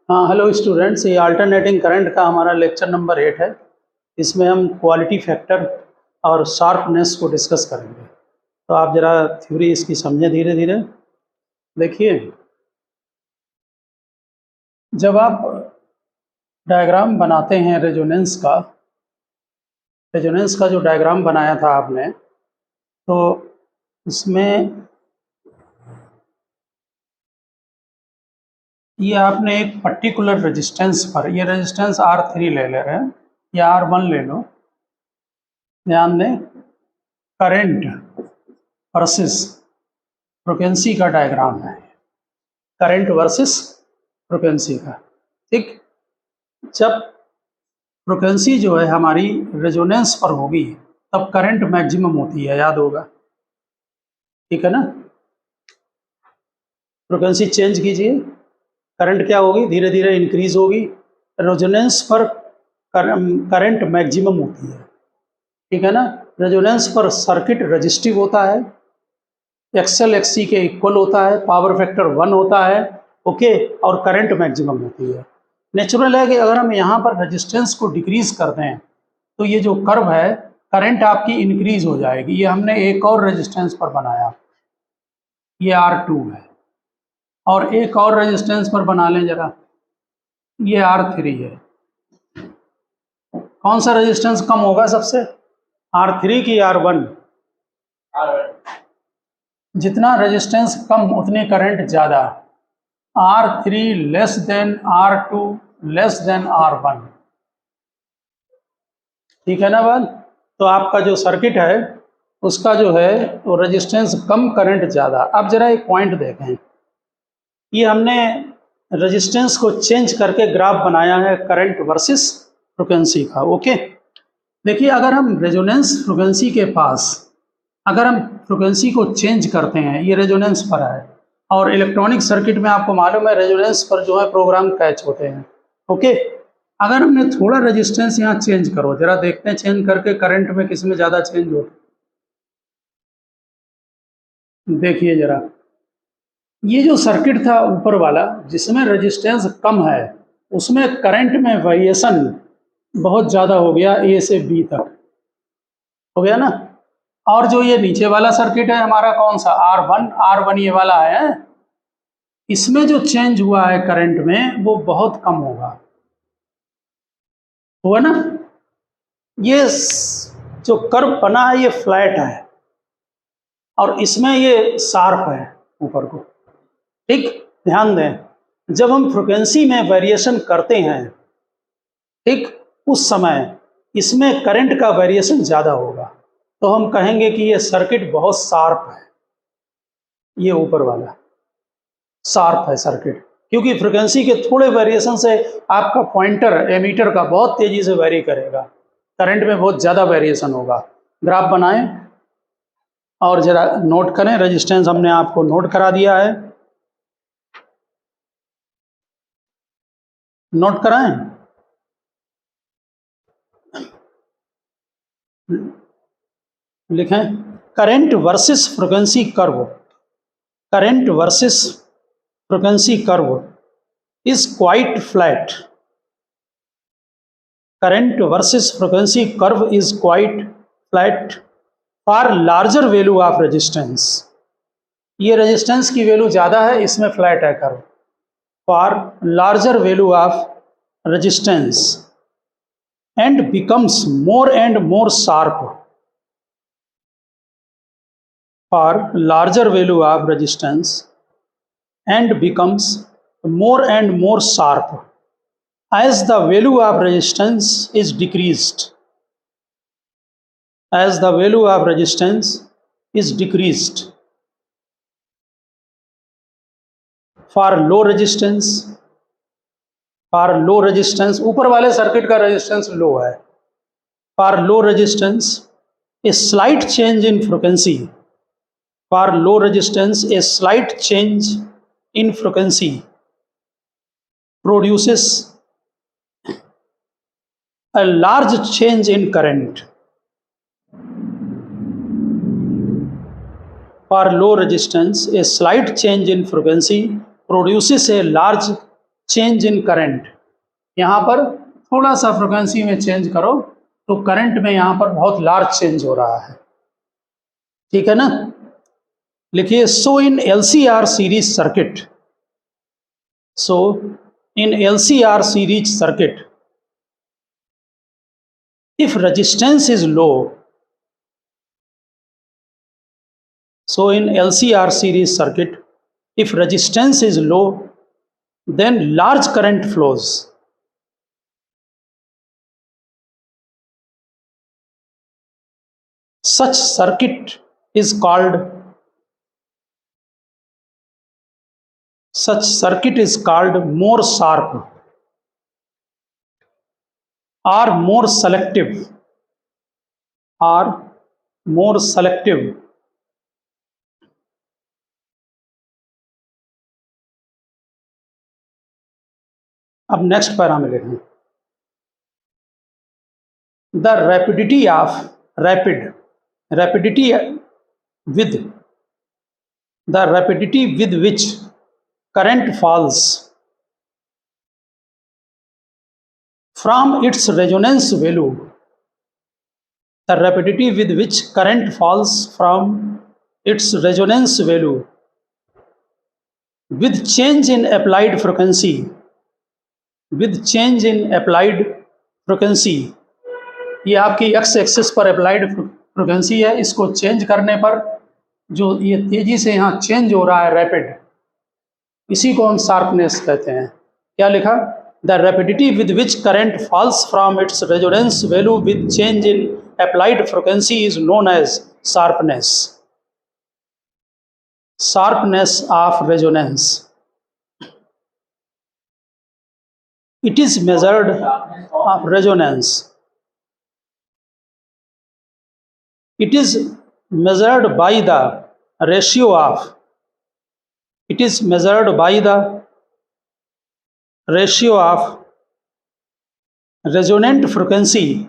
हाँ, hello students, ये alternating current का हमारा लेक्चर नंबर 8 है। इसमें हम क्वालिटी फैक्टर और शार्पनेस को डिस्कस करेंगे। तो आप ज़रा थ्योरी इसकी समझें धीरे धीरे। देखिए, जब आप डायग्राम बनाते हैं रेजोनेंस का जो डायग्राम बनाया था आपने, तो इसमें ये आपने एक पर्टिकुलर रेजिस्टेंस पर, ये रेजिस्टेंस R3 ले रहे हैं या R1 ले लो। ध्यान दें, करंट वर्सेस फ्रीक्वेंसी का डायग्राम है, करंट वर्सेस फ्रीक्वेंसी का। ठीक, जब फ्रीक्वेंसी जो है हमारी रेजोनेंस पर होगी तब करंट मैक्सिमम होती है, याद होगा। ठीक है ना। फ्रीक्वेंसी चेंज कीजिए, करंट क्या होगी, धीरे धीरे इंक्रीज होगी। रेजोनेंस पर करंट मैक्सिमम होती है। ठीक है ना। रेजोनेंस पर सर्किट रेजिस्टिव होता है, एक्सएल एक्ससी के इक्वल होता है, पावर फैक्टर 1 होता है। ओके, और करंट मैक्सिमम होती है। नेचुरल है कि अगर हम यहाँ पर रेजिस्टेंस को डिक्रीज कर दें तो ये जो कर्व है करंट आपकी इंक्रीज हो जाएगी। ये हमने एक और रेजिस्टेंस पर बनाया, ये R2 है, और एक और रेजिस्टेंस पर बना लें जरा, ये R3 है। कौन सा रेजिस्टेंस कम होगा सबसे, R3 की R1? जितना रेजिस्टेंस कम उतने करंट ज़्यादा। R3 less than R2 less than R1। ठीक है ना बात। तो आपका जो सर्किट है उसका जो है वो रेजिस्टेंस कम, करंट ज़्यादा। अब जरा एक पॉइंट देखें, ये हमने रेजिस्टेंस को चेंज करके ग्राफ बनाया है करंट वर्सेस फ्रीक्वेंसी का। ओके, देखिए, अगर हम रेजोनेंस फ्रीक्वेंसी के पास अगर हम फ्रीक्वेंसी को चेंज करते हैं, ये रेजोनेंस पर है, और इलेक्ट्रॉनिक सर्किट में आपको मालूम है रेजोनेंस पर जो है प्रोग्राम कैच होते हैं। ओके, अगर हमने थोड़ा रेजिस्टेंस यहाँ चेंज करो, जरा देखते हैं चेंज करके करंट में किस में ज़्यादा चेंज हो। देखिए जरा, ये जो सर्किट था ऊपर वाला जिसमें रेजिस्टेंस कम है उसमें करंट में वेरिएशन बहुत ज़्यादा हो गया, ए से बी तक हो गया ना। और जो ये नीचे वाला सर्किट है हमारा, कौन सा, R1 ये वाला है, इसमें जो चेंज हुआ है करंट में वो बहुत कम होगा, हुआ ना। ये जो कर्व बना है ये फ्लैट है और इसमें ये शार्प है ऊपर को। ठीक, ध्यान दें, जब हम फ्रीक्वेंसी में वेरिएशन करते हैं, ठीक, उस समय इसमें करंट का वेरिएशन ज़्यादा होगा, तो हम कहेंगे कि ये सर्किट बहुत शार्प है। ये ऊपर वाला शार्प है सर्किट, क्योंकि फ्रीक्वेंसी के थोड़े वेरिएशन से आपका पॉइंटर एमीटर का बहुत तेजी से वेरी करेगा, करंट में बहुत ज़्यादा वेरिएशन होगा। ग्राफ बनाएं और जरा नोट करें, रेजिस्टेंस हमने आपको नोट करा दिया है, नोट कराएं। लिखें, current versus frequency curve, current versus frequency curve is quite flat. Current versus frequency curve is quite flat for larger value of resistance. ये रेजिस्टेंस की वैल्यू ज़्यादा है, इसमें फ्लैट है curve. For larger value of resistance and becomes more and more sharp. For larger value of resistance and becomes more and more sharp as the value of resistance is decreased. As the value of resistance is decreased. For low resistance, ऊपर वाले circuit का resistance लो है। For low resistance, a slight change in frequency. For low resistance, a slight change in frequency produces a large change in current. For low resistance, a slight change in frequency produces a large change in current, यहाँ पर थोड़ा सा frequency में change करो तो current में यहाँ पर बहुत लार्ज चेंज हो रहा है, ठीक है ना। लिखिए, सो इन LCR series circuit, so in LCR series circuit if resistance is low, so in LCR series circuit, if resistance is low, then large current flows. Such circuit is called more sharp or more selective अब next para में देखें, the rapidity with which current falls from its resonance value, the rapidity with which current falls from its resonance value with change in applied frequency, ये आपकी x axis पर applied frequency है, इसको change करने पर जो ये तेजी से यहाँ चेंज हो रहा है रैपिड, इसी को हम शार्पनेस कहते हैं। क्या लिखा, the rapidity with which current falls from its resonance value with change in applied frequency is known as sharpness of resonance. It is measured of resonance, it is measured by the ratio of resonant frequency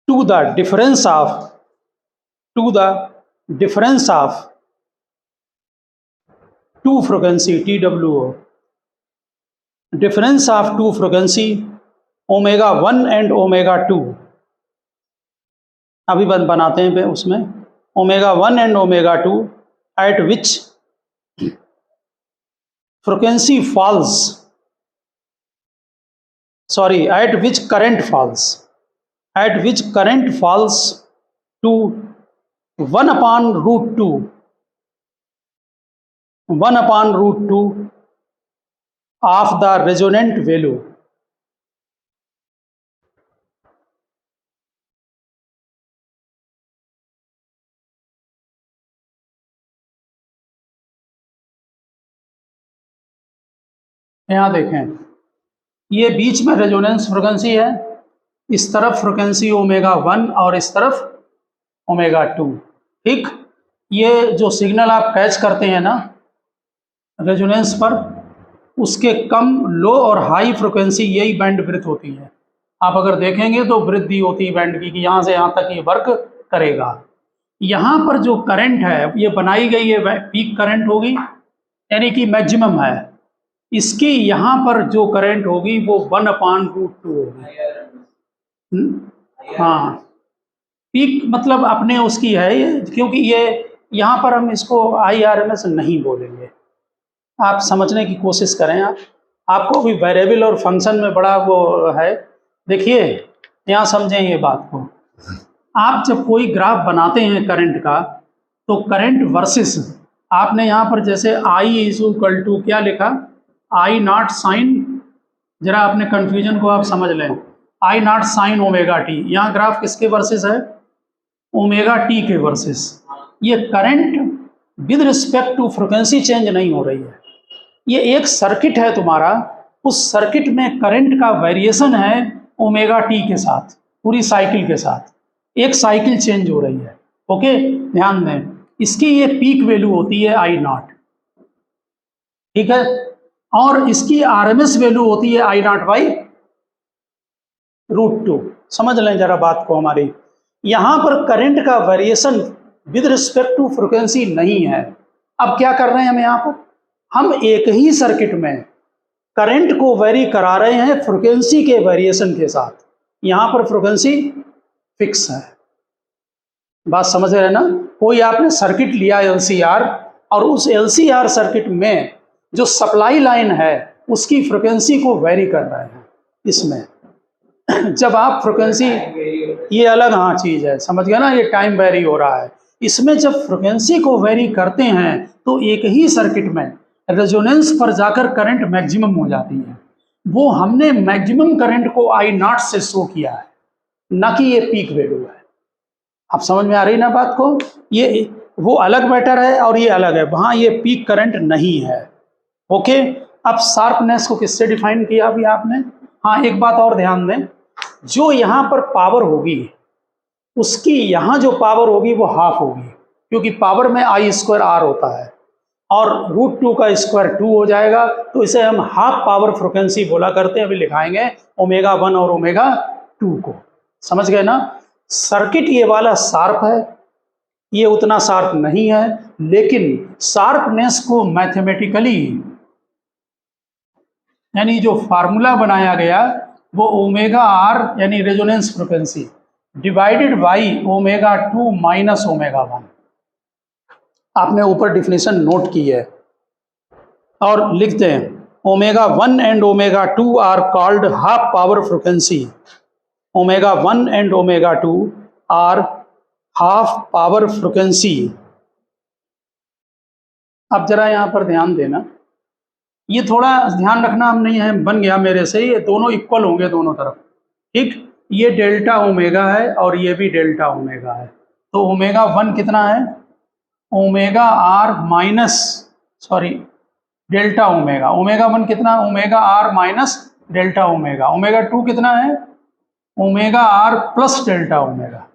to the difference of two frequency, TWO, difference of two frequency omega 1 and omega 2, अभी बनाते हैं उसमें omega 1 and omega 2 at which frequency falls, at which current falls to 1/√2 of the resonant value. यहाँ देखें, ये बीच में resonance frequency है, इस तरफ फ्रिक्वेंसी ओमेगा 1 और इस तरफ ओमेगा 2, ठीक। ये जो सिग्नल आप कैच करते हैं ना रेजोनेंस पर, उसके कम लो और हाई फ्रिक्वेंसी यही बैंड विड्थ होती है। आप अगर देखेंगे तो वृद्धि होती है बैंड की, कि यहाँ से यहाँ तक ये वर्क करेगा। यहाँ पर जो करंट है ये बनाई गई है पीक करंट होगी, यानी कि मैक्सिमम है। इसकी यहाँ पर जो करंट होगी वो 1/√2 होगी। हाँ, पीक मतलब अपने उसकी है, क्योंकि ये यहाँ पर हम इसको IRMS नहीं बोलेंगे, आप समझने की कोशिश करें। आपको भी वेरिएबल और फंक्शन में बड़ा वो है। देखिए यहाँ समझें ये बात को, आप जब कोई ग्राफ बनाते हैं करंट का, तो करंट वर्सेस आपने यहाँ पर जैसे I क्या लिखा, I0 साइन, जरा अपने कंफ्यूजन को आप समझ लें, I0 साइन ओमेगा टी। यहाँ ग्राफ किसके वर्सेस है, ओमेगा टी के वर्सेस। ये current with respect to frequency change नहीं हो रही है, ये एक सर्किट है तुम्हारा, उस सर्किट में करंट का वेरिएशन है ओमेगा टी के साथ, पूरी साइकिल के साथ एक साइकिल चेंज हो रही है। ओके, ध्यान दें, इसकी ये पीक वैल्यू होती है I0, ठीक है, और इसकी RMS वैल्यू होती है I0/√2। समझ लें जरा बात को हमारी। यहाँ पर करंट का variation with respect to frequency नहीं है, अब क्या कर रहे हैं हम यहाँ पर, हम एक ही सर्किट में करंट को वेरी करा रहे हैं फ्रीक्वेंसी के वेरिएशन के साथ। यहाँ पर फ्रीक्वेंसी फिक्स है, बात समझ रहे हैं ना। कोई आपने सर्किट लिया LCR, और उस LCR सर्किट में जो सप्लाई लाइन है उसकी फ्रीक्वेंसी को वेरी कर रहे हैं इसमें। जब आप फ्रीक्वेंसी, ये अलग हाँ चीज़ है, समझ गया ना, ये टाइम वेरी हो रहा है। इसमें जब फ्रीक्वेंसी को वेरी करते हैं तो एक ही सर्किट में रेजोनेंस पर जाकर करंट मैक्सिमम हो जाती है। वो हमने मैक्सिमम करंट को I0 से शो किया है, ना कि ये पीक वैल्यू है। आप समझ में आ रही ना बात को, ये वो अलग मैटर है और ये अलग है, वहाँ ये पीक करंट नहीं है। ओके, अब शार्पनेस को किससे डिफाइन किया अभी आपने। हाँ, एक बात और ध्यान दें, जो यहाँ पर पावर होगी उसकी यहाँ जो पावर होगी वो हाफ होगी, क्योंकि पावर में I²R होता है और √2 का स्क्वायर 2 हो जाएगा, तो इसे हम हाफ पावर फ्रीक्वेंसी बोला करते हैं। अभी लिखाएंगे ω1 और ω2 को, समझ गए ना। सर्किट ये वाला शार्प है, ये उतना शार्प नहीं है, लेकिन शार्पनेस को मैथमेटिकली, यानी जो फार्मूला बनाया गया वो ω/R यानी resonance frequency divided by ω2 minus ω1। आपने ऊपर डिफिनेशन नोट की है और लिखते हैं ω1 and ω2 are called half power frequency. ω1 and ω2 are half power frequency. अब जरा यहाँ पर ध्यान देना, ये थोड़ा ध्यान रखना, हम नहीं है बन गया मेरे से, ये दोनों इक्वल होंगे दोनों तरफ, ठीक। ये डेल्टा ओमेगा है और ये भी डेल्टा ओमेगा है, तो ω1 कितना है, ω/R minus, sorry delta omega, ω1 कितना, ω/R माइनस डेल्टा ओमेगा, ω2 कितना है, ω/R प्लस डेल्टा ओमेगा।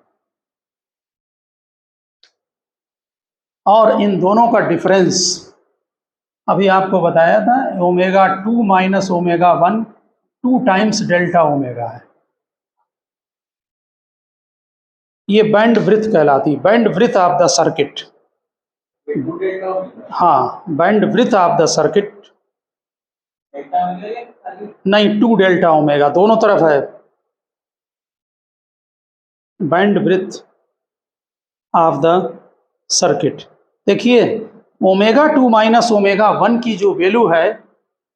और इन दोनों का डिफरेंस अभी आपको बताया था, ω2 माइनस ω1 2 टाइम्स डेल्टा ओमेगा है। ये बैंड ब्रिथ कहलाती, band breadth of the circuit. हाँ, band breadth of the circuit, नहीं 2 डेल्टा ओमेगा दोनों तरफ है, band breadth of the circuit. देखिए ω2 माइनस ω1 की जो वैल्यू है,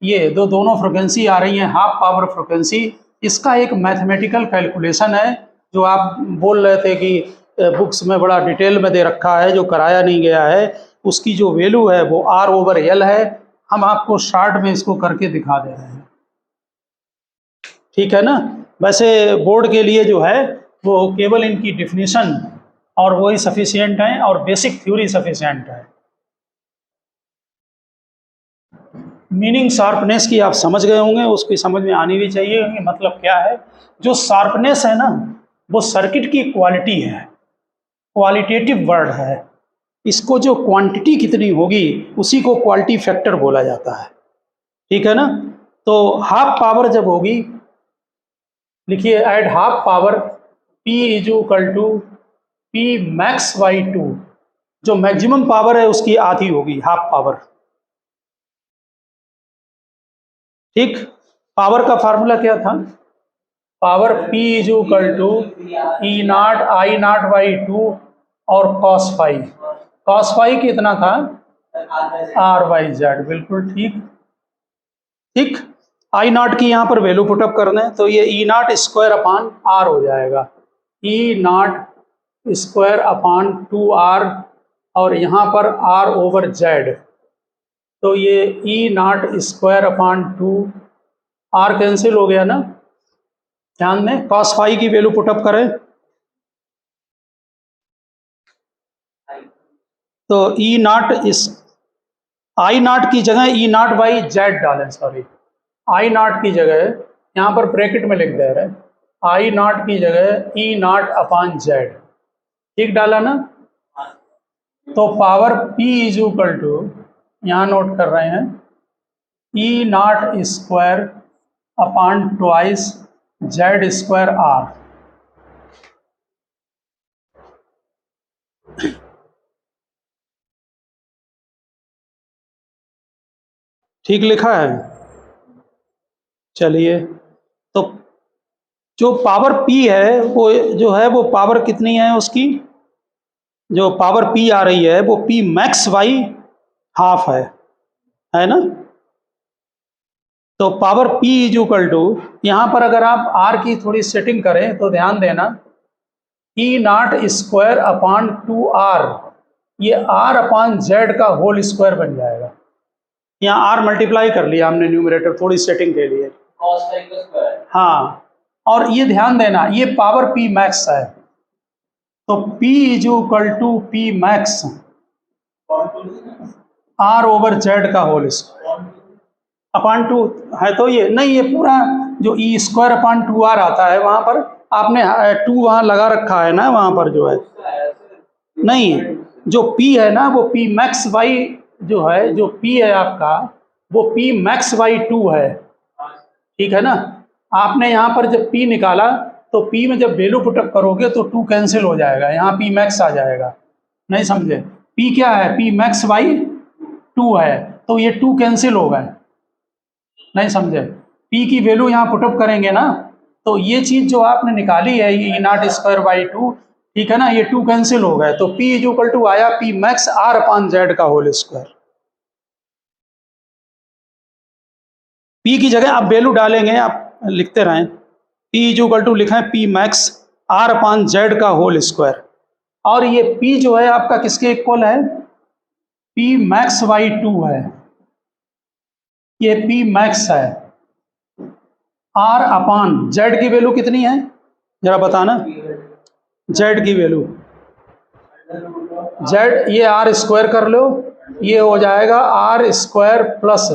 ये दोनों फ्रिक्वेंसी आ रही हैं हाफ पावर फ्रिक्वेंसी। इसका एक मैथमेटिकल कैलकुलेशन है जो आप बोल रहे थे कि बुक्स में बड़ा डिटेल में दे रखा है, जो कराया नहीं गया है। उसकी जो वैल्यू है वो R/L है। हम आपको शार्ट में इसको करके दिखा दे रहे हैं, ठीक है ना। वैसे बोर्ड के लिए जो है वो केवल इनकी डिफिनीशन और वही सफिशिएंट है और बेसिक थ्योरी सफिशिएंट है। मीनिंग शार्पनेस की आप समझ गए होंगे, उसकी समझ में आनी भी चाहिए कि मतलब क्या है। जो शार्पनेस है ना, वो सर्किट की क्वालिटी है, क्वालिटेटिव वर्ड है। इसको जो क्वांटिटी कितनी होगी उसी को क्वालिटी फैक्टर बोला जाता है, ठीक है ना। तो हाफ पावर जब होगी, लिखिए at half power P = P max/2, जो मैक्सिमम पावर है उसकी आधी होगी हाफ पावर, ठीक। पावर का फार्मूला क्या था, पावर P = E0 I0/2 और cos फाई कितना था, R/Z, बिल्कुल ठीक, ठीक। I0 की यहाँ पर वैल्यू पुटअप कर दें तो ये E0² हो जाएगा, E0² और यहाँ पर R/Z, तो ये E0²/2 R कैंसिल हो गया ना। ध्यान दें cos फाई की वैल्यू पुटअप करें तो I0 की जगह E0/Z डालें, सॉरी I0 की जगह यहाँ पर ब्रैकेट में लिख दे रहे हैं, I0 की जगह E0/Z, ठीक डाला ना। तो पावर P = यहाँ नोट कर रहे हैं E0²/2Z²R। ठीक लिखा है? चलिए, तो जो पावर P है वो जो है वो पावर कितनी है उसकी, जो पावर P आ रही है वो P मैक्स बाई हाफ है ना? तो power P is equal to, यहाँ पर अगर आप R की थोड़ी सेटिंग करें तो ध्यान देना, E not square upon 2R, ये R अपॉन Z का होल स्क्वायर बन जाएगा। यहाँ R मल्टीप्लाई कर लिया हमने न्यूमरेटर थोड़ी सेटिंग के लिए, हाँ। और ये ध्यान देना ये पावर P मैक्स है, तो P is equal to P max R over Z का होल स्क्वायर अपॉन 2 है। तो ये नहीं, ये पूरा जो E स्क्वायर अपॉन 2R आता है वहां पर आपने 2 वहां लगा रखा है ना, वहां पर जो है नहीं, जो P है ना वो P मैक्स बाई जो है, जो P है आपका वो P मैक्स बाई 2 है, ठीक है ना? आपने यहाँ पर जब P निकाला तो P में जब वैल्यू पुटअप करोगे तो 2 कैंसिल हो जाएगा, यहाँ P मैक्स आ जाएगा। नहीं समझे? P क्या है? P मैक्स बाई 2 है, तो ये 2 कैंसिल हो गए। नहीं समझे? P की वैल्यू यहाँ पुटअप करेंगे ना, तो ये चीज जो आपने निकाली है E नॉट स्क्वायर बाई 2, ठीक है ना, ये 2 कैंसिल हो गए, तो P इज इक्वल टू आया P max R upon Z का होल स्क्वायर। P की जगह आप वैल्यू डालेंगे, आप लिखते रहें, P इज इक्वल टू लिखें P max R upon Z का होल स्क्वायर, और ये P जो है आपका किसके इक्वल है? P मैक्स बाई 2 है, ये P मैक्स है। R अपॉन Z की वैल्यू कितनी है जरा बताना, Z की वैल्यू, Z ये R स्क्वायर कर लो, ये हो जाएगा R square plus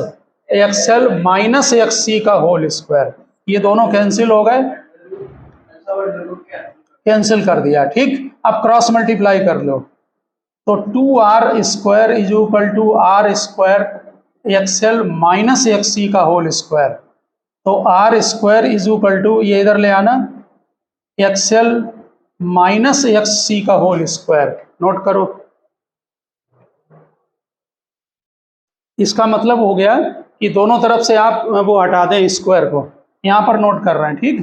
XL minus XC का होल स्क्वायर, ये दोनों कैंसिल हो गए, कैंसिल कर दिया, ठीक। अब क्रॉस मल्टीप्लाई कर लो, तो 2R square is equal to R square XL minus XC का होल स्क्वायर, तो R square is equal to, ये इधर ले आना, XL माइनस XC का होल स्क्वायर, नोट करो। इसका मतलब हो गया कि दोनों तरफ से आप वो हटा दें स्क्वायर को, यहाँ पर नोट कर रहे हैं, ठीक।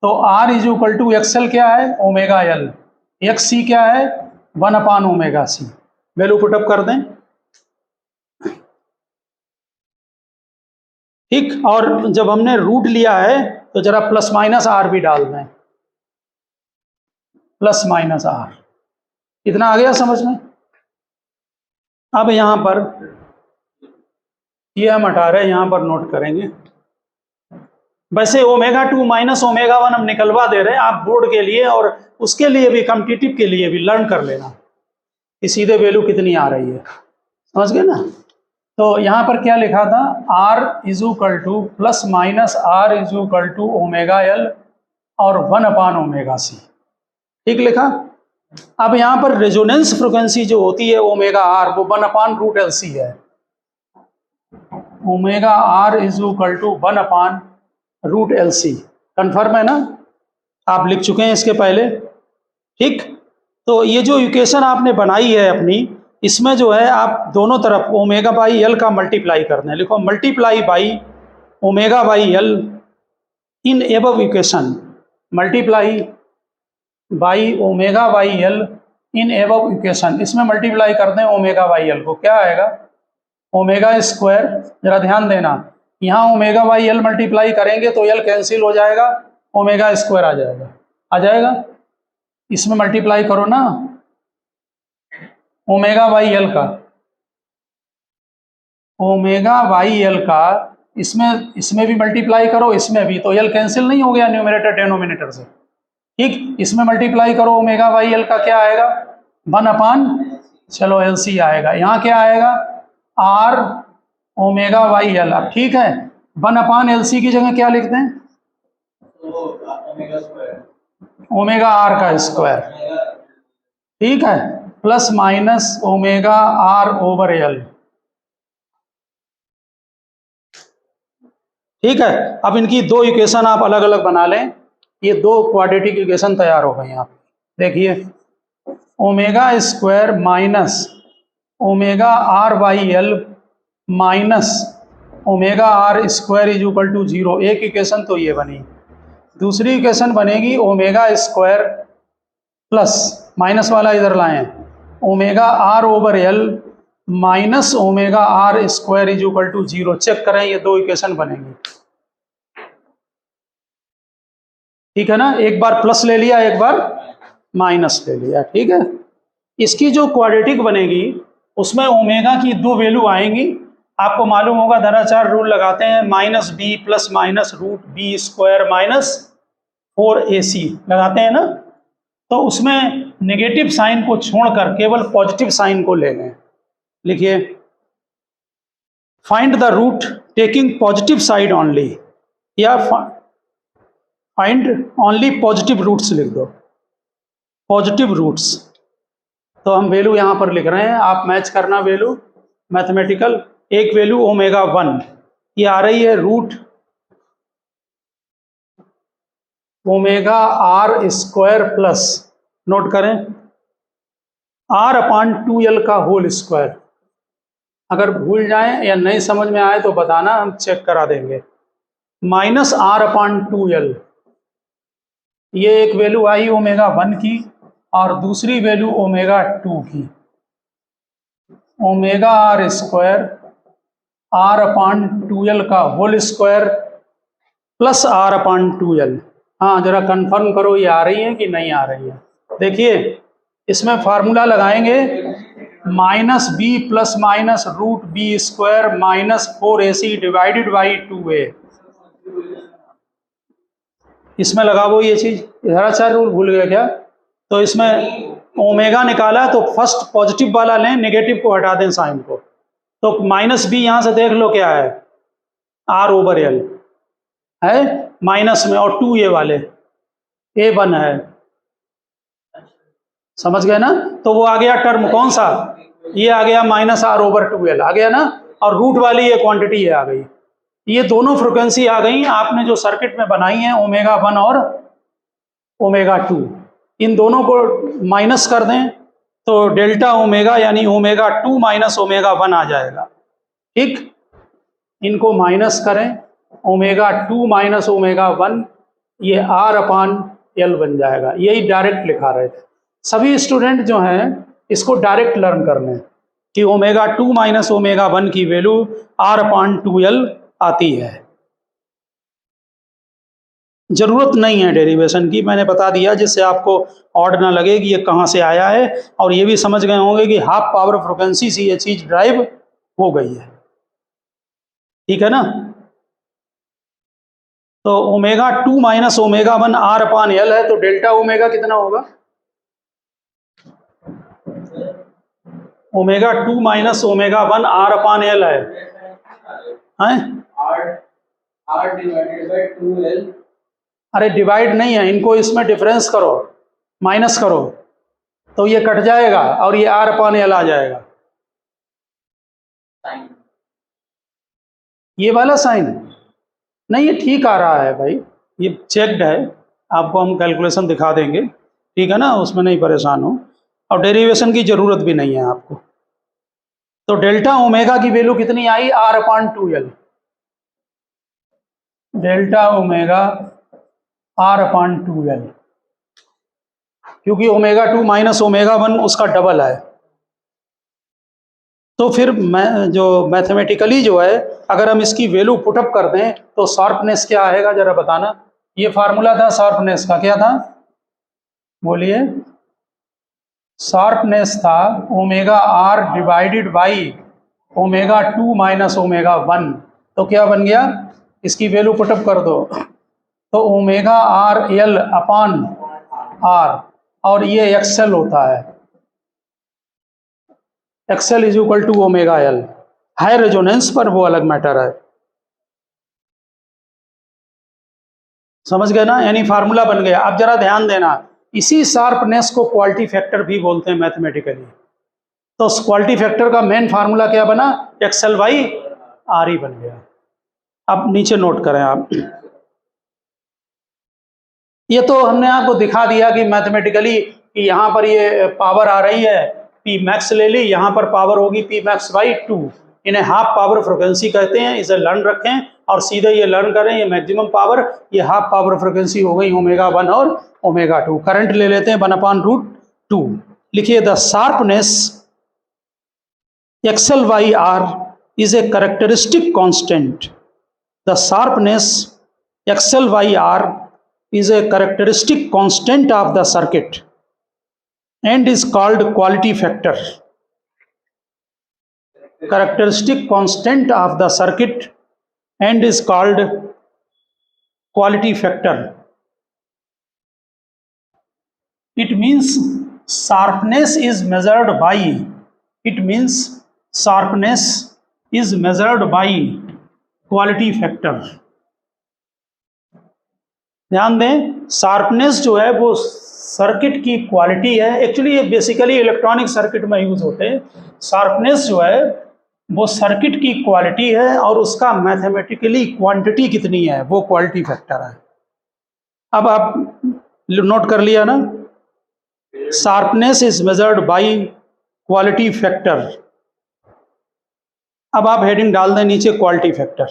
तो R is equal to XL क्या है? ओमेगा L, XC क्या है? 1 upon omega C, value put up कर दें, ठीक। और जब हमने रूट लिया है तो जरा प्लस माइनस R भी डाल दें, प्लस माइनस R, इतना आ गया समझ में? अब यहां पर ये हम हटा रहे हैं, यहां पर नोट करेंगे, वैसे ओमेगा 2 माइनस ओमेगा 1 हम निकलवा दे रहे हैं आप बोर्ड के लिए, और उसके लिए भी कॉम्पिटिटिव के लिए भी लर्न कर लेना कि सीधे वैल्यू कितनी आ रही है, समझ गए ना? तो यहाँ पर क्या लिखा था? R is equal to plus minus R is equal to omega L और 1 अपान ओमेगा C, ठीक लिखा। अब यहाँ पर रेजोनेंस फ्रिक्वेंसी जो होती है ओमेगा R, वो 1 अपान रूट LC है, omega R is equal to 1 upon root LC, confirm है ना? आप लिख चुके हैं इसके पहले, ठीक। तो ये जो इक्वेशन आपने बनाई है अपनी, इसमें जो है आप दोनों तरफ ओमेगा बाई एल का मल्टीप्लाई करना है, लिखो multiply by omega by L in above equation, multiply by omega by L in above equation, इसमें मल्टीप्लाई कर दें ओमेगा बाई एल को, क्या आएगा? ओमेगा स्क्वायर, जरा ध्यान देना, यहाँ ओमेगा बाई एल मल्टीप्लाई करेंगे तो एल कैंसिल हो जाएगा, ओमेगा स्क्वायर आ जाएगा, आ जाएगा, इसमें मल्टीप्लाई करो ना ओमेगा बाई एल का, ओमेगा बाई एल का, इसमें भी मल्टीप्लाई करो, इसमें भी, तो एल कैंसिल नहीं हो गया न्यूमरेटर डिनोमिनेटर से, ठीक। इसमें मल्टीप्लाई करो ओमेगा बाई एल का, क्या आएगा? 1 अपान, चलो LC आएगा, यहाँ क्या आएगा? R ओमेगा बाई एल, अब ठीक है, 1 अपान LC की जगह क्या लिखते हैं? ओमेगा R का स्क्वायर, ठीक है, plus minus omega R over L, ठीक है। अब इनकी दो इक्वेशन आप अलग अलग बना लें, ये दो क्वाड्रेटिक इक्वेशन तैयार हो गई यहाँ पे, देखिए, omega square minus omega R by L minus omega R square is equal to 0। एक इक्वेशन तो ये बनी। दूसरी इक्वेशन बनेगी ओमेगा स्क्वायर प्लस, माइनस वाला इधर लाएं, omega R over L minus omega R square is equal to 0। Check करें, ये दो इक्वेशन बनेंगी। ठीक है ना, एक बार प्लस ले लिया, एक बार माइनस ले लिया। ठीक है, इसकी जो क्वाड्रेटिक बनेगी उसमें ओमेगा की दो वैल्यू आएंगी। आपको मालूम होगा, धनाचार रूल लगाते हैं, minus B plus minus root B square minus 4ac लगाते हैं ना। तो उसमें नेगेटिव साइन को छोड़कर केवल पॉजिटिव साइन को ले लें। लिखिए, find the root taking positive side only, या फाइंड ओनली पॉजिटिव रूट्स लिख दो, पॉजिटिव रूट्स। तो हम वैल्यू यहां पर लिख रहे हैं, आप मैच करना वैल्यू मैथमेटिकल। एक वैल्यू ओमेगा 1 ये आ रही है root omega R square plus, note करें, आर अपान 2l का होल स्क्वायर। अगर भूल जाएं या नहीं समझ में आए तो बताना, हम चेक करा देंगे। माइनस आर अपान 2l, ये एक वैल्यू आई ओमेगा 1 की, और दूसरी वैल्यू ओमेगा 2 की। ओमेगा आर स्क्वायर आर अपान 2l का whole square plus R upon 2l। हाँ, जरा कंफर्म करो ये आ रही है कि नहीं आ रही है। देखिए, इसमें फार्मूला लगाएंगे, minus B plus minus root B square minus 4ac divided by 2a। इसमें लगा वो ये चीज, धराचार रूल भूल गया क्या? तो इसमें ओमेगा निकाला तो फर्स्ट पॉजिटिव वाला लें, नेगेटिव को हटा दें साइन को। तो माइनस बी यहां से देख लो क्या है, आर ओवर एल है माइनस में, और 2a वाले a1 है। समझ गए ना? तो वो आ गया टर्म कौन सा, ये आ गया माइनस आर ओवर 2l आ गया ना, और रूट वाली ये क्वांटिटी ये आ गई। ये दोनों फ्रिक्वेंसी आ गई आपने जो सर्किट में बनाई है, ओमेगा 1 और ओमेगा 2। इन दोनों को माइनस कर दें तो डेल्टा ओमेगा यानी ओमेगा 2 माइनस ओमेगा 1 आ जाएगा। ठीक, इनको माइनस करें, ओमेगा 2 माइनस ओमेगा 1, ये आर अपान एल बन जाएगा। यही डायरेक्ट लिखा रहे थे सभी स्टूडेंट जो हैं, इसको डायरेक्ट लर्न करने कि ओमेगा 2 माइनस ओमेगा 1 की वैल्यू आर अपान 2l आती है। जरूरत नहीं है डेरिवेशन की, मैंने बता दिया, जिससे आपको ऑड ना लगे कि ये कहाँ से आया है, और ये भी समझ गए होंगे कि हाफ पावर फ्रिक्वेंसी से ये चीज ड्राइव हो गई है। ठीक है ना? तो omega 2 minus omega 1 R upon L है, तो डेल्टा ओमेगा कितना होगा? Omega 2 minus omega 1 R upon L है, आर डिवाइडेड बाय 2l। अरे डिवाइड नहीं है, इनको इसमें डिफरेंस करो, माइनस करो, तो ये कट जाएगा और ये आर अपान एल आ जाएगा। ये वाला साइन नहीं, ये ठीक आ रहा है भाई, ये चेक्ड है, आपको हम कैलकुलेशन दिखा देंगे। ठीक है ना, उसमें नहीं परेशान हो, और डेरिवेशन की जरूरत भी नहीं है आपको। तो डेल्टा ओमेगा की वैल्यू कितनी आई? R upon 2l। Delta omega R upon 2l, क्योंकि ओमेगा 2 माइनस ओमेगा 1 उसका डबल है। तो फिर जो मैथमेटिकली जो है, अगर हम इसकी वैल्यू पुटअप कर दें तो शार्पनेस क्या आएगा, जरा बताना। ये फार्मूला था शार्पनेस का, क्या था बोलिए? शार्पनेस था omega R divided by omega 2 minus omega 1। तो क्या बन गया, इसकी वैल्यू पुटअप कर दो, तो omega R L upon R, और ये एक्सएल होता है, XL is equal to omega L. High resonance पर वो अलग मैटर है। समझ गए ना? यानी फार्मूला बन गया। अब जरा ध्यान देना, इसी शार्पनेस को क्वालिटी फैक्टर भी बोलते हैं मैथमेटिकली। तो क्वालिटी फैक्टर का मेन फार्मूला क्या बना? एक्सएल बाई आर ही बन गया। अब नीचे नोट करें आप, ये तो हमने आपको दिखा दिया कि मैथमेटिकली कि यहाँ पर ये पावर आ रही है, पी मैक्स ले ली, यहाँ पर पावर होगी पी मैक्स बाई 2, इन्हें हाफ पावर फ्रिक्वेंसी कहते हैं, इसे लर्न रखें और सीधे ये लर्न करें, ये मैक्सिमम पावर, ये हाफ पावर फ्रिक्वेंसी हो गई ω1 और ω2। करंट ले लेते हैं 1/√2। लिखिए the sharpness XL/R is a characteristic constant. The sharpness XL/R is a characteristic constant of the circuit and is called quality factor. Characteristic constant of the circuit and is called quality factor. It means sharpness is measured by, it means sharpness is measured by quality factor. ध्यान दें, sharpness जो है वो circuit की quality है। Actually ये basically electronic circuit में use होते हैं। शार्पनेस जो है वो सर्किट की क्वालिटी है और उसका मैथमेटिकली क्वांटिटी कितनी है वो क्वालिटी फैक्टर है। अब आप नोट कर लिया ना, sharpness is measured by quality factor. अब आप हेडिंग डाल दें नीचे क्वालिटी फैक्टर,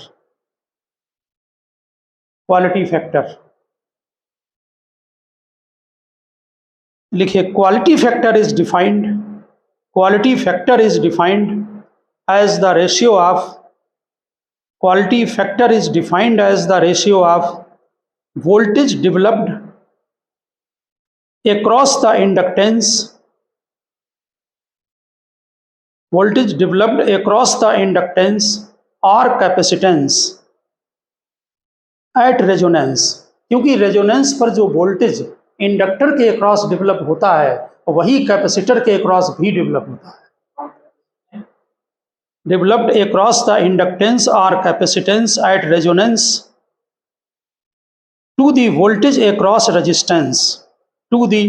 क्वालिटी फैक्टर लिखिए। Quality factor is defined, quality factor is defined as the ratio of, quality factor is defined as the ratio of voltage developed across the inductance, voltage developed across the inductance or capacitance at resonance। क्योंकि resonance पर जो voltage inductor के across develop होता है वही capacitor के across भी develop होता है। Developed across the inductance or capacitance at resonance to the voltage across resistance, to the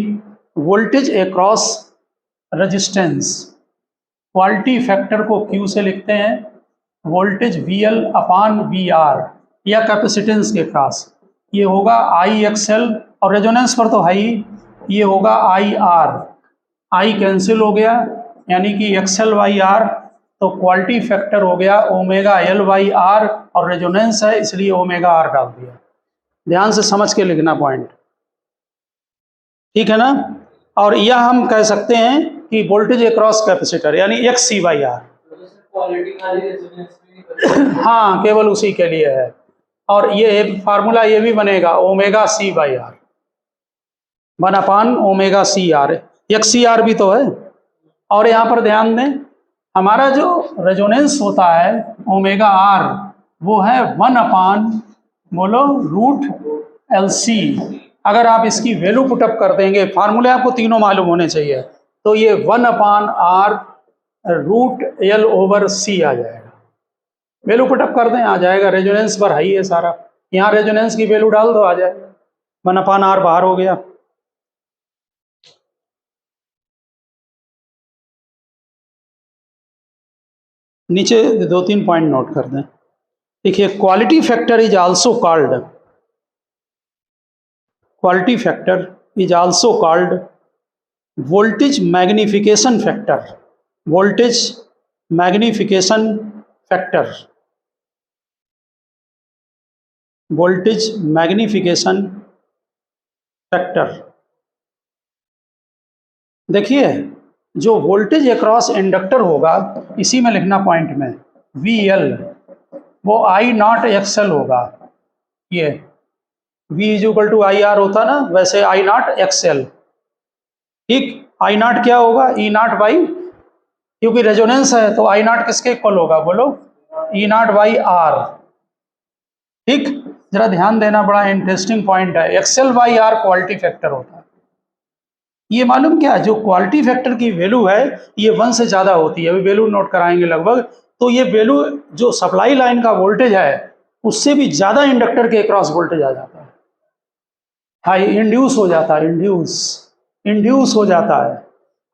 voltage across resistance। Quality factor को Q से लिखते हैं वोल्टेज VL/VR या कैपेसिटेंस के क्रॉस, ये होगा IXL और रेजोनेंस पर तो है ही, ये होगा IR, I कैंसिल हो गया यानी कि XL/R, तो क्वालिटी फैक्टर हो गया ω/L/R और रेजोनेंस है इसलिए ω/R डाल दिया। ध्यान से समझ के लिखना पॉइंट, ठीक है ना। और यह हम कह सकते हैं कि वोल्टेज अक्रॉस कैपेसिटर यानी XC/R। हाँ, केवल उसी के लिए है। और ये फार्मूला ये भी बनेगा ω/C/R, 1/ω/CR, XCR भी तो है। और यहाँ पर ध्यान दें, हमारा जो रेजोनेंस होता है ω/R वो है 1/√LC। अगर आप इसकी वैल्यू पुटअप कर देंगे, फार्मूले आपको तीनों मालूम होने चाहिए, तो ये 1/√L/C आ जाएगा। वैल्यू पुटअप कर दें, आ जाएगा। रेजोनेंस पर है ही है सारा, यहाँ रेजोनेंस की वैल्यू डाल दो, आ जाएगा। 1/R बाहर हो गया। नीचे 2-3 पॉइंट नोट कर दें। देखिए, quality factor is also called, quality factor is also called voltage magnification factor, voltage magnification factor, voltage magnification factor. देखिए, जो वोल्टेज अक्रॉस इंडक्टर होगा, इसी में लिखना पॉइंट में, VL वो I0XL होगा। ये V = IR होता ना, वैसे I0XL, ठीक। I0 क्या होगा? E0/, क्योंकि रेजोनेंस है तो I0 किसके इक्वल होगा बोलो? E0/R, ठीक। जरा ध्यान देना, बड़ा इंटरेस्टिंग पॉइंट है। XL/R क्वालिटी फैक्टर होता है। ये मालूम क्या, जो क्वालिटी फैक्टर की वैल्यू है ये 1 से ज़्यादा होती है। अभी वैल्यू नोट कराएंगे लगभग। तो ये वैल्यू जो सप्लाई लाइन का वोल्टेज है उससे भी ज़्यादा इंडक्टर के अक्रॉस वोल्टेज आ जाता है, हाई इंड्यूस हो जाता है, इंड्यूस हो जाता है।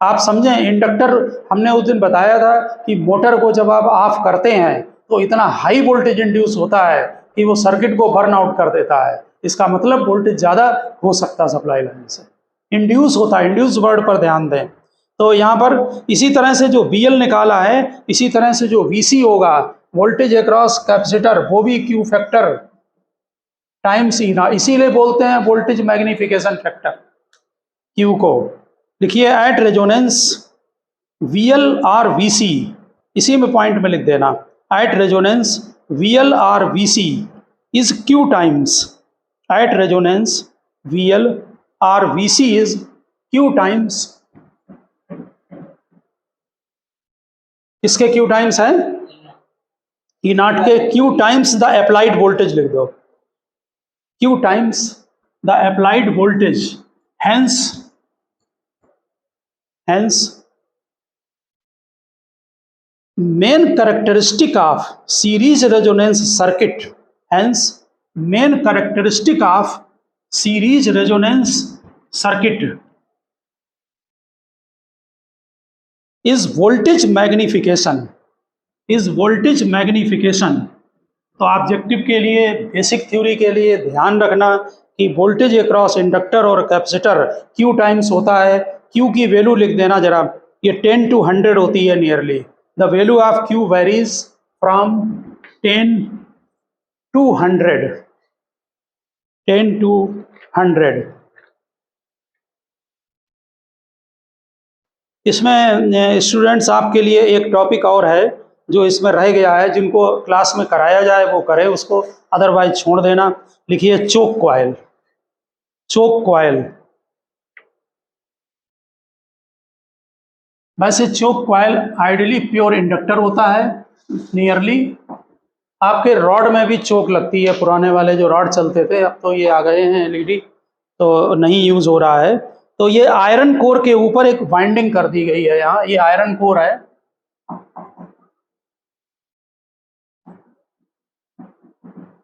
आप समझें, इंडक्टर हमने उस दिन बताया था कि मोटर को जब आप ऑफ करते हैं तो इतना हाई वोल्टेज इंड्यूस होता है कि वो सर्किट को बर्न आउट कर देता है। इसका मतलब वोल्टेज ज़्यादा हो सकता है सप्लाई लाइन से, इंड्यूस होता है। इंड्यूस वर्ड पर ध्यान दें। तो यहाँ पर इसी तरह से जो VL निकाला है, इसी तरह से जो VC होगा, वोल्टेज अक्रॉस कैपेसिटर, वो भी Q factor times E not, इसीलिए बोलते हैं वोल्टेज मैग्निफिकेशन फैक्टर Q को। लिखिए एट रेजोनेंस VL और VC, इसी में पॉइंट में लिख देना, एट रेजोनेंस VL और VC is Q times, at resonance VL और VC इज Q टाइम्स, इसके Q टाइम्स है ई नॉट के Q times the applied voltage लिख दो, Q times the applied voltage, hence main characteristic of series resonance circuit, hence main characteristic of series resonance circuit is voltage magnification, is voltage magnification। तो objective के लिए, basic theory के लिए ध्यान रखना कि वोल्टेज अक्रॉस इंडक्टर और capacitor Q times होता है। Q की वैल्यू लिख देना जरा, ये 10 to 100 होती है nearly. The value of Q varies from 10 to 100, 10 to 100। इसमें स्टूडेंट्स आपके लिए एक टॉपिक और है जो इसमें रह गया है, जिनको क्लास में कराया जाए वो करे उसको, अदरवाइज छोड़ देना। लिखिए चोक कॉइल, चोक कॉइल। वैसे choke coil ideally pure inductor होता है नियरली। आपके रॉड में भी चोक लगती है, पुराने वाले जो रॉड चलते थे, अब तो ये आ गए हैं LED, तो नहीं यूज हो रहा है। तो ये आयरन कोर के ऊपर एक वाइंडिंग कर दी गई है, यहाँ ये आयरन कोर है,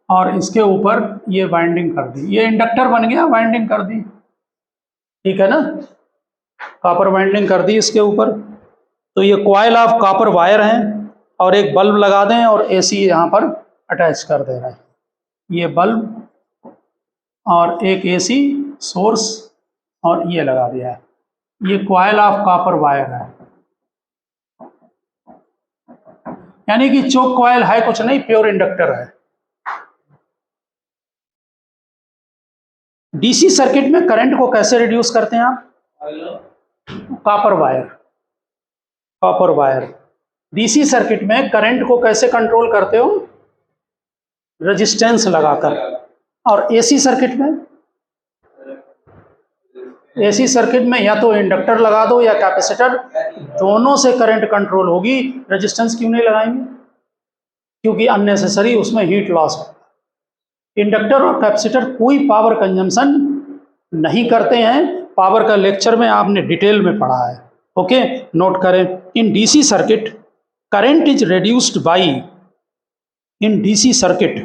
और इसके ऊपर ये वाइंडिंग कर दी, ये इंडक्टर बन गया, वाइंडिंग कर दी, ठीक है ना, कॉपर वाइंडिंग कर दी इसके ऊपर। तो ये कॉइल ऑफ कॉपर वायर हैं, और एक बल्ब लगा दें और AC यहाँ पर अटैच कर दे रहे हैं, ये बल्ब और एक AC सोर्स, और ये लगा दिया है, ये कॉइल ऑफ कॉपर वायर है। यानी कि चोक कॉइल है कुछ नहीं, प्योर इंडक्टर है। DC सर्किट में करंट को कैसे रिड्यूस करते हैं आप? Copper wire, copper wire. DC circuit में करंट को कैसे कंट्रोल करते हो? रेजिस्टेंस लगाकर। और AC सर्किट में? AC सर्किट में या तो इंडक्टर लगा दो या कैपेसिटर, दोनों से करंट कंट्रोल होगी। रेजिस्टेंस क्यों नहीं लगाएंगे? क्योंकि अननेसेसरी उसमें हीट लॉस होता है। इंडक्टर और कैपेसिटर कोई पावर कंजम्पशन नहीं करते हैं, पावर का लेक्चर में आपने डिटेल में पढ़ा है, ओके, नोट करें। इन DC circuit current is reduced by, in DC circuit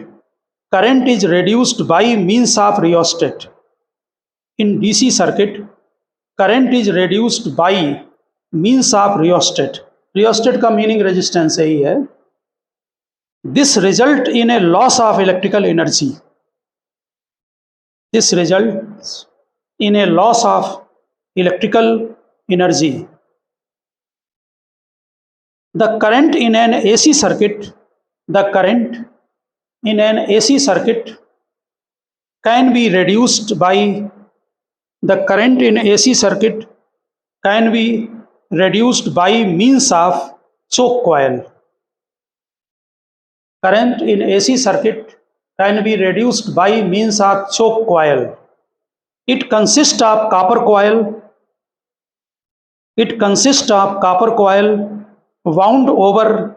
current is reduced by means of rheostat, in DC circuit current is reduced by means of rheostat, rheostat का meaning resistance ही है। this result in a loss of electrical energy, this results in a loss of electrical energy। The current in an AC circuit, the current in an AC circuit can be reduced by, the current in AC circuit can be reduced by means of choke coil, current in AC circuit can be reduced by means of choke coil। It consists of copper coil, it consists of copper coil wound over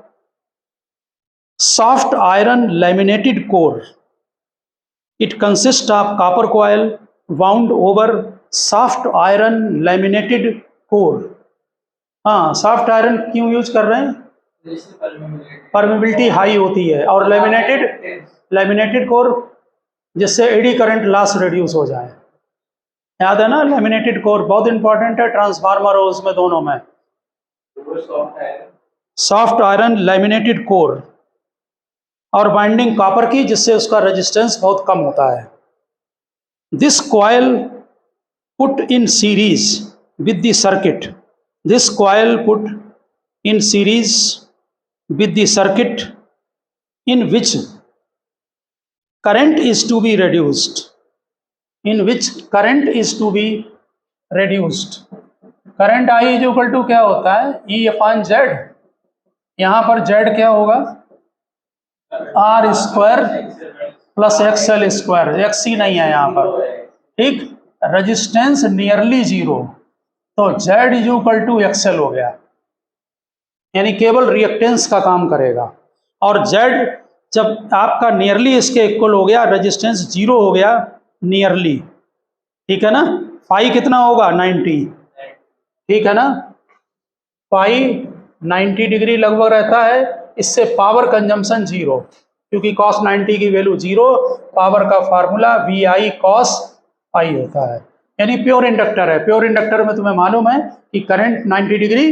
soft iron laminated core, it consists of copper coil wound over soft iron laminated core। हाँ, soft iron क्यों use कर रहे हैं? Permeability high होती है, और laminated core जिससे eddy current loss reduce हो जाए। याद है ना, लैमिनेटेड कोर बहुत इंपॉर्टेंट है, ट्रांसफार्मर और उसमें दोनों में। सॉफ्ट आयरन लैमिनेटेड कोर, और बाइंडिंग कॉपर की, जिससे उसका रेजिस्टेंस बहुत कम होता है। This coil put in series with the circuit, this coil put in series with the circuit in which current is to be reduced, in which current is to be reduced. Current I is equal to क्या होता है, E upon Z. यहाँ पर Z क्या होगा, R square plus X L square, X ही नहीं है यहाँ पर, ठीक. रेजिस्टेंस नियरली जीरो, तो Z is equal to X L हो गया, यानी केवल रिएक्टेंस का काम करेगा. और जेड जब आपका नियरली इसके इक्वल हो गया, रेजिस्टेंस जीरो हो गया नियरली, ठीक है ना. फाई कितना होगा, 90, ठीक है ना. फाई 90 डिग्री लगभग रहता है. इससे पावर कंजम्पशन जीरो, क्योंकि कॉस 90 की वैल्यू जीरो. पावर का फार्मूला वी आई कॉस आई होता है, यानी प्योर इंडक्टर है. प्योर इंडक्टर में तुम्हें मालूम है कि करंट 90 डिग्री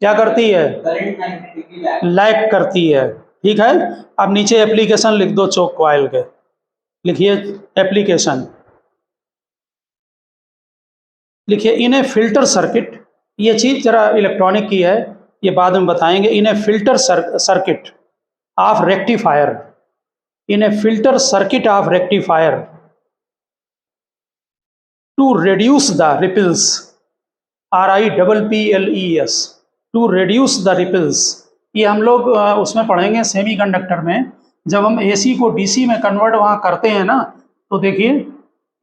क्या करती है, करंट 90 डिग्री लैग करती है, ठीक है. अब नीचे एप्लीकेशन लिख दो चोक कॉइल के, लिखिए एप्लीकेशन, लिखिए इन ए फिल्टर सर्किट. ये चीज़ जरा इलेक्ट्रॉनिक की है, ये बाद में बताएंगे. In a filter circuit of rectifier, in a filter circuit of rectifier to reduce the ripples, RIPPLES, to reduce the ripples. ये हम लोग उसमें पढ़ेंगे सेमीकंडक्टर में, जब हम AC को DC में कन्वर्ट वहाँ करते हैं ना, तो देखिए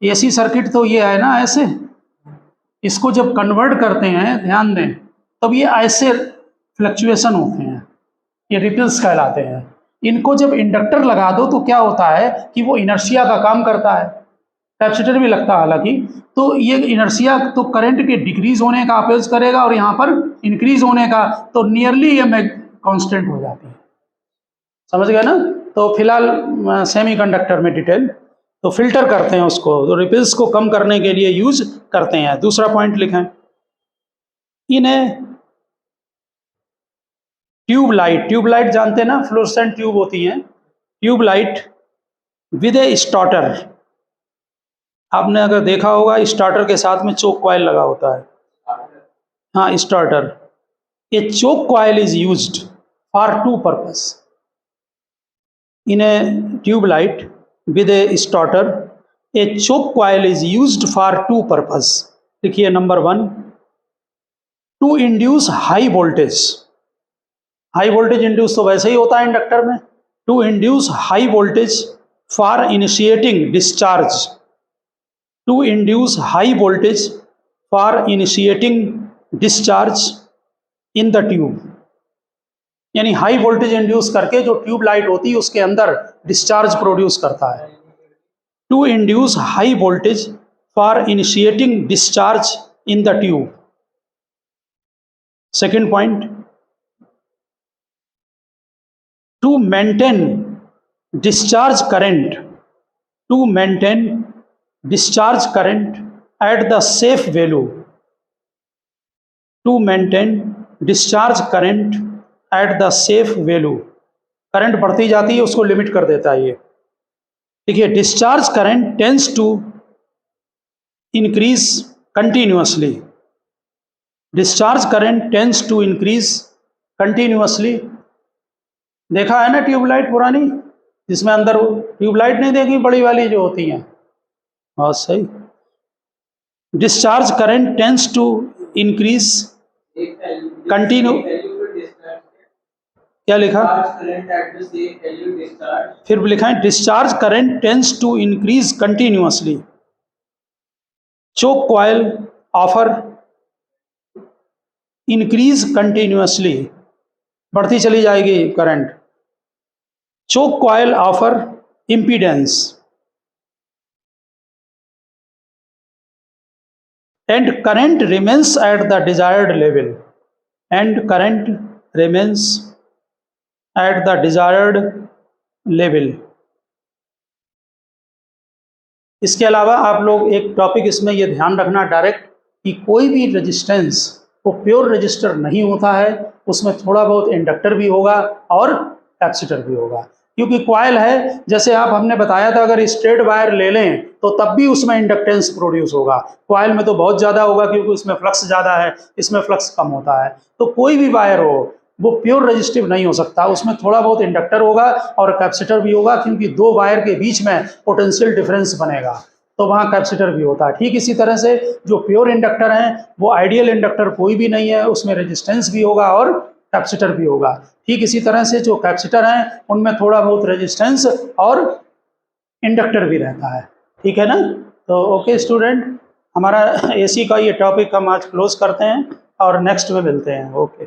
AC सर्किट तो ये है ना ऐसे, इसको जब कन्वर्ट करते हैं, ध्यान दें, तब ये ऐसे फ्लक्चुएशन होते हैं, ये रिपल्स कहलाते हैं. इनको जब इंडक्टर लगा दो तो क्या होता है कि वो इनर्शिया का काम करता है. कैपेसिटर भी लगता है हालांकि, तो ये इनर्शिया तो करंट के डिक्रीज होने का अपोज करेगा और यहाँ पर इंक्रीज होने का, तो नियरली ये कांस्टेंट हो जाती है. समझ गए ना. तो फिलहाल सेमीकंडक्टर में डिटेल, तो फिल्टर करते हैं उसको, तो रिपल्स को कम करने के लिए यूज करते हैं. दूसरा पॉइंट लिखें, इन्हें ट्यूबलाइट, ट्यूबलाइट जानते हैं ना, फ्लोरेसेंट ट्यूब होती हैं, ट्यूबलाइट विद ए स्टार्टर. आपने अगर देखा होगा स्टार्टर के साथ में चोक कॉइल लगा होता है, हाँ starter. A choke coil is used for two purpose. In a tubelight with a starter, a choke coil is used for two purpose. देखिए number 1, to induce high voltage. High voltage induce तो वैसे ही होता है inductor में. to induce high voltage for initiating discharge, to induce high voltage for initiating discharge in the tube. यानी high voltage induce करके जो tube light होती है उसके अंदर डिस्चार्ज प्रोड्यूस करता है. To induce high voltage for initiating discharge in the tube. Second point, to maintain discharge current, to maintain discharge current at the safe value, to maintain discharge current at the safe value. Current बढ़ती जाती है, उसको limit कर देता है ये. देखिए discharge current tends to increase continuously, discharge current tends to increase continuously. देखा है ना ट्यूबलाइट पुरानी, जिसमें अंदर ट्यूबलाइट नहीं देखी, बड़ी वाली जो होती हैं, बहुत सही. Discharge current tends to increase continue, क्या लिखा, फिर लिखा है discharge current tends to increase continuously. Choke coil offer increase continuously, बढ़ती चली जाएगी current. Choke coil offer impedance and current remains at the desired level, and current remains at the desired level. इसके अलावा आप लोग एक टॉपिक इसमें ये ध्यान रखना डायरेक्ट, कि कोई भी रेजिस्टेंस वो प्योर रजिस्टर नहीं होता है, उसमें थोड़ा बहुत इंडक्टर भी होगा और कैपेसिटर भी होगा. क्योंकि कॉइल है, जैसे आप हमने बताया था अगर स्ट्रेट वायर ले लें तो तब भी उसमें इंडक्टेंस प्रोड्यूस होगा। कॉइल में तो बहुत ज़्यादा होगा क्योंकि उसमें फ्लक्स ज़्यादा है, इसमें फ्लक्स कम होता है। तो कोई भी वायर हो वो प्योर रेजिस्टिव नहीं हो सकता, उसमें थोड़ा बहुत इंडक्टर होगा और कैपेसिटर भी होगा, क्योंकि दो वायर के बीच में पोटेंशियल डिफरेंस बनेगा तो वहाँ कैपेसिटर भी होता है। ठीक इसी तरह से जो प्योर इंडक्टर हैं वो आइडियल इंडक्टर कोई भी नहीं है, उसमें रेजिस्टेंस भी होगा और कैपेसिटर भी होगा। ठीक इसी तरह से जो कैपेसिटर हैं उनमें थोड़ा बहुत रेजिस्टेंस और इंडक्टर भी रहता है। ठीक है ना। तो ओके स्टूडेंट, हमारा एसी का ये टॉपिक हम आज क्लोज करते हैं और नेक्स्ट में मिलते हैं। ओके।